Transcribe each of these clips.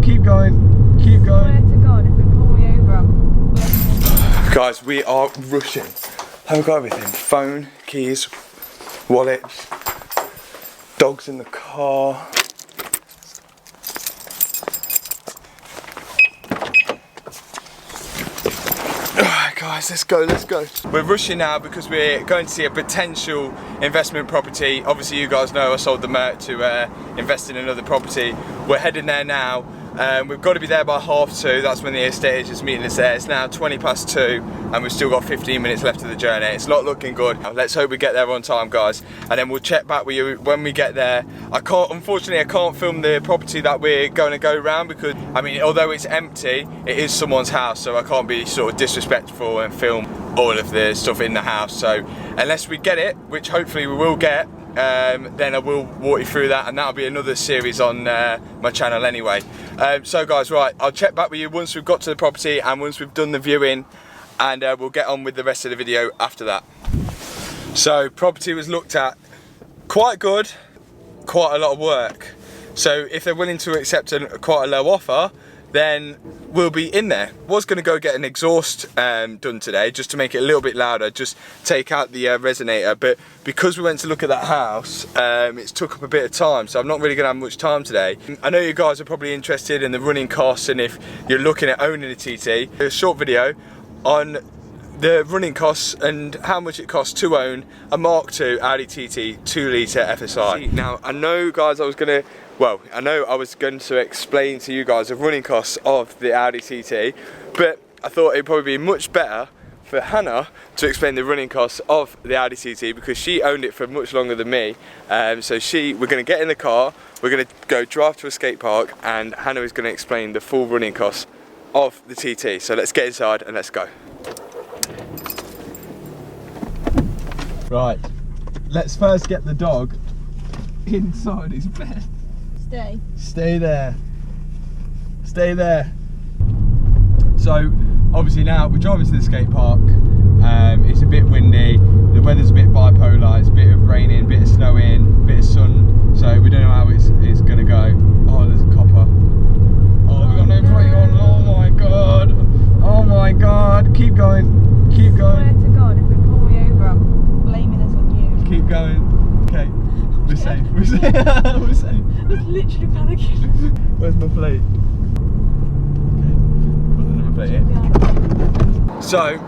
keep going, keep going. Swear to God, if they pull me over, I'm blaming. Guys, we are rushing. I've got everything. Phone, keys, wallet, dogs in the car. Alright guys, let's go, let's go. We're rushing now because we're going to see a potential investment property. Obviously you guys know I sold the Merc to invest in another property. We're heading there now. We've got to be there by 2:30, that's when the estate agent's meeting us there. It's now 2:20 and we've still got 15 minutes left of the journey. It's not looking good. Let's hope we get there on time, guys. And then we'll check back with you when we get there. Unfortunately, I can't film the property that we're going to go around because, I mean, although it's empty, it is someone's house, so I can't be sort of disrespectful and film all of the stuff in the house. So unless we get it, which hopefully we will get, then I will walk you through that, and that'll be another series on my channel anyway. So guys, right, I'll check back with you once we've got to the property and once we've done the viewing, and we'll get on with the rest of the video after that. So property was looked at, quite good, quite a lot of work. So if they're willing to accept quite a low offer, then we'll be in there. Was going to go get an exhaust done today just to make it a little bit louder, just take out the resonator, but because we went to look at that house, it's took up a bit of time, so I'm not really going to have much time today. I know you guys are probably interested in the running costs and if you're looking at owning a TT. A short video on the running costs and how much it costs to own a Mark II Audi TT 2-litre FSI. Now I know guys I was going to explain to you guys the running costs of the Audi TT, but I thought it'd probably be much better for Hannah to explain the running costs of the Audi TT because she owned it for much longer than me. So we're going to get in the car, we're going to go drive to a skate park, and Hannah is going to explain the full running costs of the TT. So let's get inside and let's go. Right, let's first get the dog inside his bed. Stay. Stay there. Stay there. So, obviously now we're driving to the skate park. It's a bit windy, the weather's a bit bipolar, it's a bit of raining, bit of snowing, bit of sun, so we don't know how it's going to go. Oh, there's a copper. Oh, we've got no brake on. Oh my god. Oh my god. Keep going. Keep going. Swear to God, if they pull me over, I'm blaming this on you. Keep going. Okay. We're safe. We're safe. We're safe. I was literally panicking. Where's my plate? Okay. Put the number plate in. So,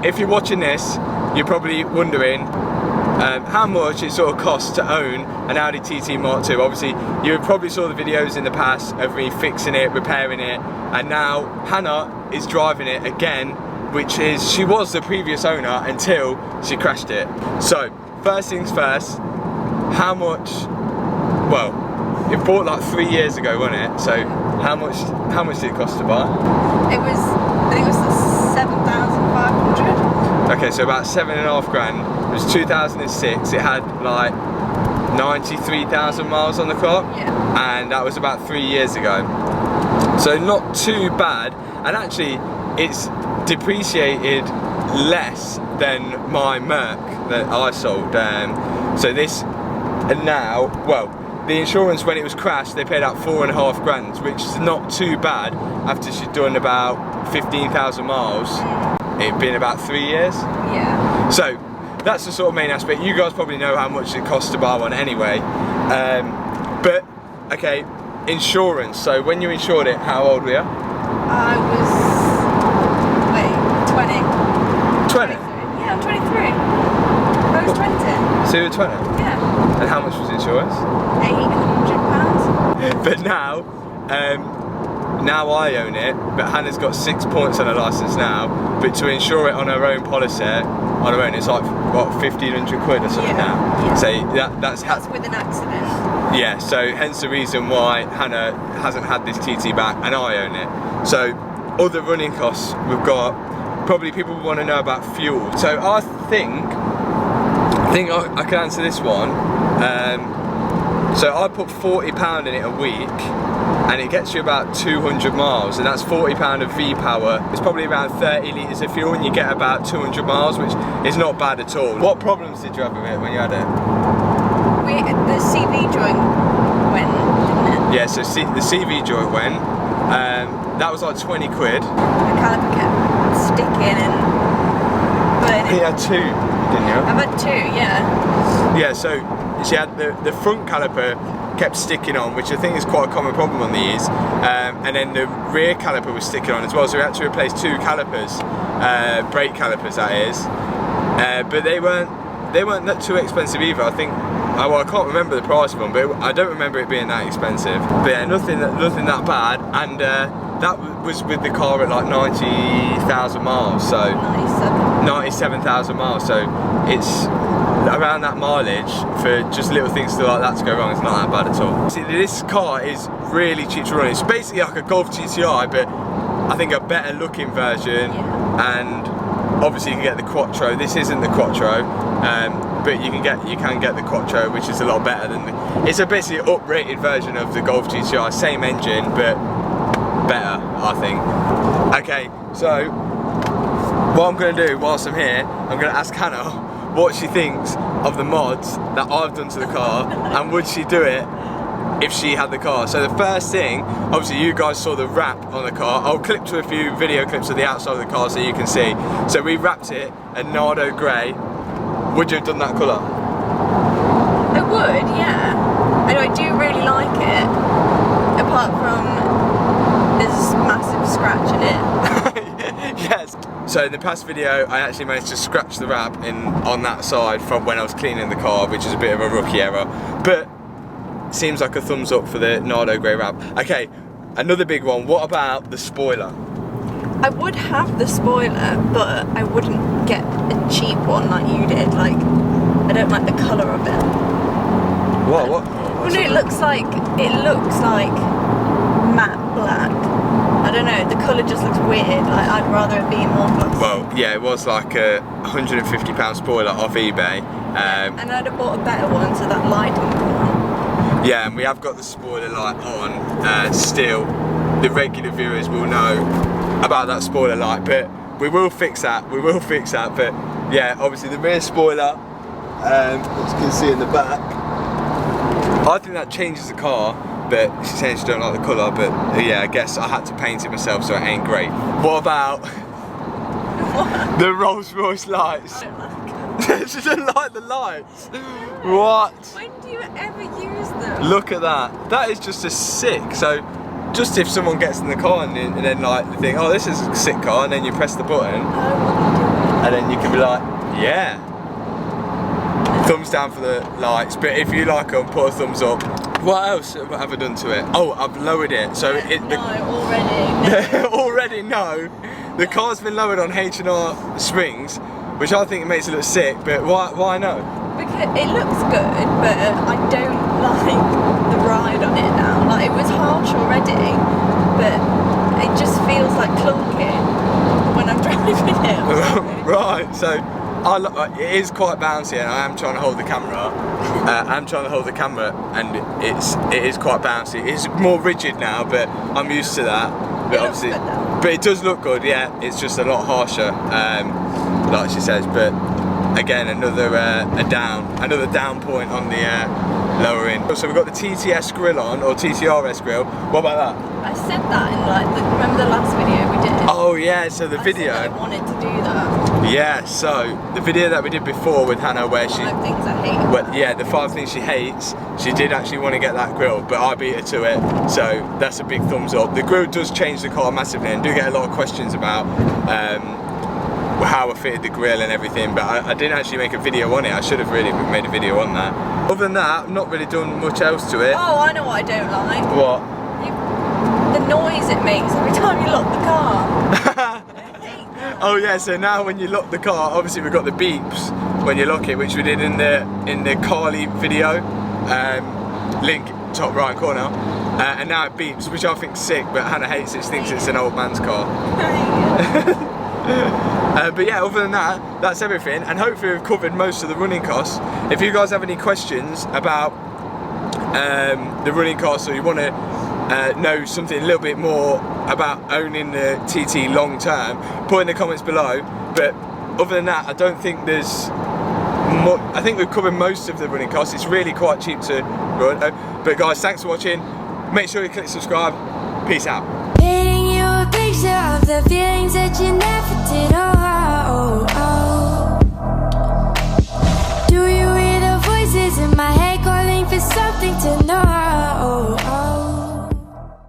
if you're watching this, you're probably wondering how much it sort of costs to own an Audi TT Mark II. Obviously, you probably saw the videos in the past of me fixing it, repairing it, and now Hannah is driving it again, which is, she was the previous owner until she crashed it. So, first things first, how much, well, it bought like 3 years ago, wasn't it? So, how much did it cost to buy? It was, I think it was 7,500. Okay, so about 7.5 grand. It was 2006, it had like 93,000 miles on the clock. Yeah. And that was about 3 years ago. So not too bad, and actually it's depreciated less than my Merc that I sold. So this, and now, well, the insurance when it was crashed, they paid out 4.5 grand, which is not too bad after she'd done about 15,000 miles. It'd been about 3 years. Yeah. So that's the sort of main aspect. You guys probably know how much it costs to buy one anyway. But okay, insurance. So when you insured it, how old were you? I was, wait, 20. 20? Yeah, I'm 23. I was 20. So you were 20? Yeah. And how much was insurance? £800. But now, now I own it, but Hannah's got 6 points on her licence now, but to insure it on her own policy, on her own, it's like, what, 1,500 quid or something now? Yeah. So that's with an accident. Yeah, so hence the reason why Hannah hasn't had this TT back and I own it. So other running costs we've got, probably people want to know about fuel. So I think I can answer this one. So I put £40 in it a week and it gets you about 200 miles, and that's £40 of V-Power. It's probably around 30 litres of fuel and you get about 200 miles, which is not bad at all. What problems did you have with it when you had it? The CV joint went, didn't it? Yeah, so the CV joint went. That was like 20 quid. The caliper kept sticking and burning. You had 2, didn't you? I've had 2, yeah. Yeah, so she had the front caliper kept sticking on, which I think is quite a common problem on these, and then the rear caliper was sticking on as well, so we had to replace 2 calipers, brake calipers that is, but they weren't that too expensive either. I think, well, I can't remember the price of them, but I don't remember it being that expensive. But yeah, nothing that bad, and that was with the car at like 90,000 miles, so 97,000 miles, so it's around that mileage for just little things like that to go wrong. It's not that bad at all. See, this car is really cheap to run. It's basically like a Golf GTI, but I think a better looking version, and obviously you can get the Quattro. This isn't the Quattro, but you can get the Quattro, which is a lot better than it's a basically uprated version of the Golf GTI, same engine but better, I think. Okay, so what I'm going to do whilst I'm here, I'm going to ask Hannah what she thinks of the mods that I've done to the car, and would she do it if she had the car. So the first thing, obviously you guys saw the wrap on the car. I'll clip to a few video clips of the outside of the car so you can see. So we wrapped it a Nardo grey. Would you have done that colour? I would, yeah. And I do really like it, apart from there's a massive scratch in it. Yes. So in the past video, I actually managed to scratch the wrap on that side from when I was cleaning the car, which is a bit of a rookie error. But seems like a thumbs up for the Nardo grey wrap. Okay, another big one. What about the spoiler? I would have the spoiler, but I wouldn't get a cheap one like you did. Like, I don't like the colour of it. What? Well, no, it looks like matte black. I don't know, the colour just looks weird. Like, I'd rather it be more glossy. Well, yeah, it was like a £150 spoiler off eBay. And I'd have bought a better one so that light didn't come on. Yeah, and we have got the spoiler light on still. The regular viewers will know about that spoiler light, but we will fix that. But yeah, obviously the rear spoiler, as you can see in the back, I think that changes the car, but she's saying she don't like the colour, but yeah, I guess I had to paint it myself, so it ain't great. What about the Rolls Royce lights? I don't like them. She doesn't like the lights. What? When do you ever use them? Look at that. That is just a sick. So just if someone gets in the car and then like they think, oh, this is a sick car, and then you press the button, and then you can be like, yeah. Thumbs down for the lights, but if you like them, put a thumbs up. What else have I done to it? Oh, I've lowered it. So already. No. Already no. The car's been lowered on H&R springs, which I think makes it look sick, but why no? Because it looks good, but I don't like the ride on it now. Like, it was harsh already, but it just feels like clunky when I'm driving it. Right, so it is quite bouncy, and I am trying to hold the camera. And it is quite bouncy. It's more rigid now, but I'm used to that. But obviously, but it does look good. Yeah, it's just a lot harsher, like she says. But again, another down point on the lowering. So we've got the TTS grill on, or TTRS grill. What about that? I said that in remember the last video we did? Oh yeah, so the video. I wanted to do that. Yeah, so the video that we did before with Hannah, where 5 things I hate. Well, yeah, the 5 things she hates. She did actually want to get that grill, but I beat her to it. So that's a big thumbs up. The grill does change the car massively, and do get a lot of questions about how I fitted the grill and everything, but I didn't actually make a video on it. I should have really made a video on that. Other than that, I've not really done much else to it. Oh, I know what I don't like. What? The noise it makes every time you lock the car. Oh yeah, so now when you lock the car, obviously we've got the beeps when you lock it, which we did in the Carly video, link top right corner, and now it beeps, which I think's sick, but Hannah hates it. She thinks it's an old man's car. But yeah, other than that, that's everything, and hopefully we've covered most of the running costs. If you guys have any questions about the running costs, or you want to know something a little bit more about owning the TT long term, put in the comments below. But other than that, I don't think there's much. I think we've covered most of the running costs. It's really quite cheap to run. But guys, thanks for watching. Make sure you click subscribe. Peace out. Painting you a picture of the feelings that you never did.